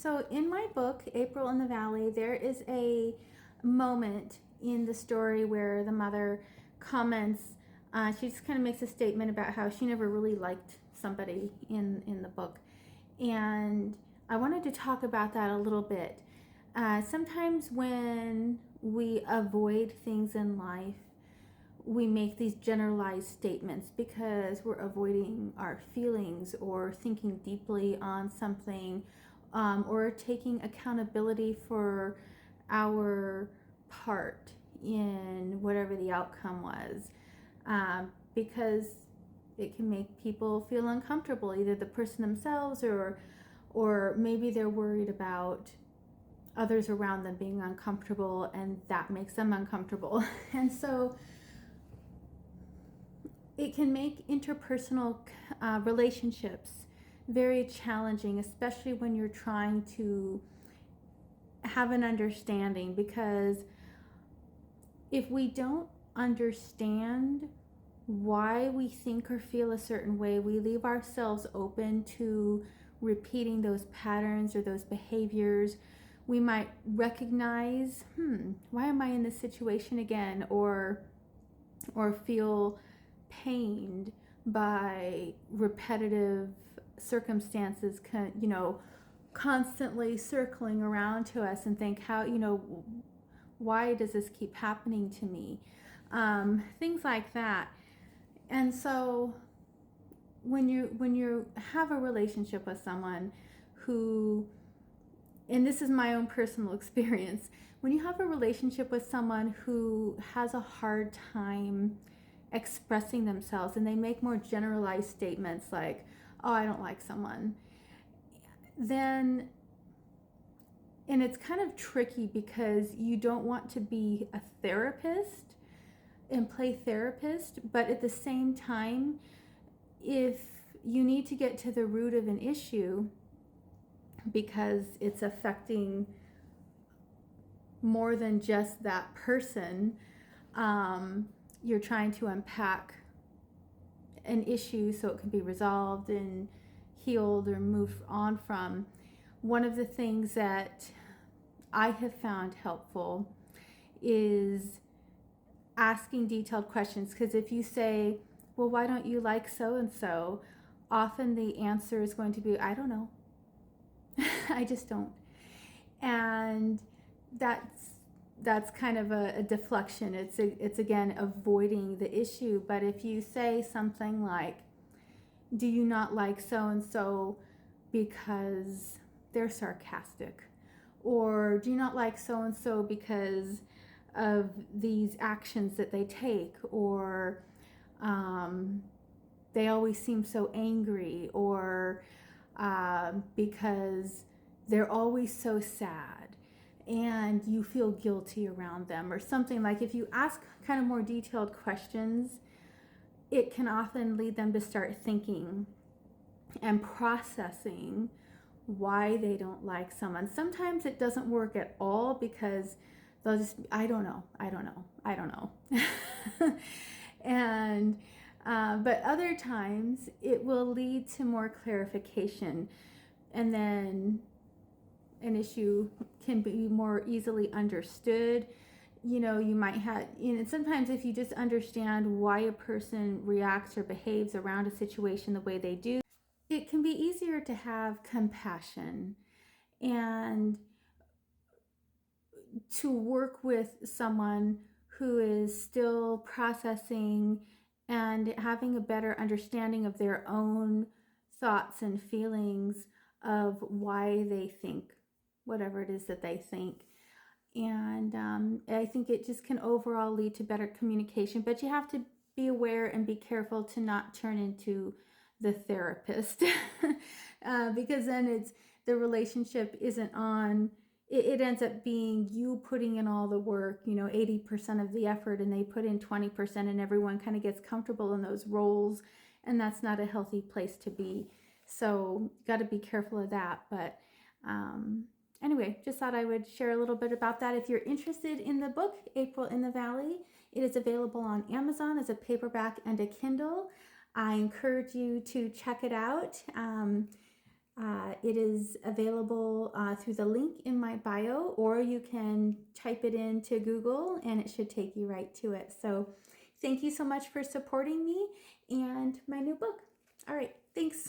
So, in my book, April in the Valley, there is a moment in the story where the mother comments, she just kind of makes a statement about how she never really liked somebody in the book. And I wanted to talk about that a little bit. Sometimes when we avoid things in life, we make these generalized statements because we're avoiding our feelings or thinking deeply on something, or taking accountability for our part in whatever the outcome was, because it can make people feel uncomfortable, either the person themselves or maybe they're worried about others around them being uncomfortable and that makes them uncomfortable. And so it can make interpersonal relationships very challenging, especially when you're trying to have an understanding, because if we don't understand why we think or feel a certain way, we leave ourselves open to repeating those patterns or those behaviors. We might recognize, why am I in this situation again? Or feel pained by repetitive circumstances, constantly circling around to us, and think, why does this keep happening to me? Things like that. And so when you have a relationship with someone who, and this is my own personal experience, when you have a relationship with someone who has a hard time expressing themselves and they make more generalized statements like, oh, I don't like someone, then, and it's kind of tricky because you don't want to be a therapist and play therapist, but at the same time, if you need to get to the root of an issue because it's affecting more than just that person, you're trying to unpack an issue so it can be resolved and healed or moved on from. One of the things that I have found helpful is asking detailed questions, because if you say, well, why don't you like so and so, often the answer is going to be, I don't know. I just don't. And that's kind of a deflection. It's again avoiding the issue. But if you say something like, do you not like so and so because they're sarcastic, or do you not like so and so because of these actions that they take, or they always seem so angry, or because they're always so sad and you feel guilty around them, or something. Like, if you ask kind of more detailed questions, it can often lead them to start thinking and processing why they don't like someone. Sometimes it doesn't work at all because they'll just, I don't know. And but other times it will lead to more clarification, and then an issue can be more easily understood. You might have, sometimes if you just understand why a person reacts or behaves around a situation the way they do, it can be easier to have compassion and to work with someone who is still processing and having a better understanding of their own thoughts and feelings of why they think whatever it is that they think. And I think it just can overall lead to better communication, but you have to be aware and be careful to not turn into the therapist because then the relationship isn't on. It ends up being you putting in all the work, 80% of the effort, and they put in 20%, and everyone kind of gets comfortable in those roles, and that's not a healthy place to be. So got to be careful of that. But anyway, just thought I would share a little bit about that. If you're interested in the book, April in the Valley, it is available on Amazon as a paperback and a Kindle. I encourage you to check it out. It is available through the link in my bio, or you can type it into Google and it should take you right to it. So thank you so much for supporting me and my new book. All right, thanks.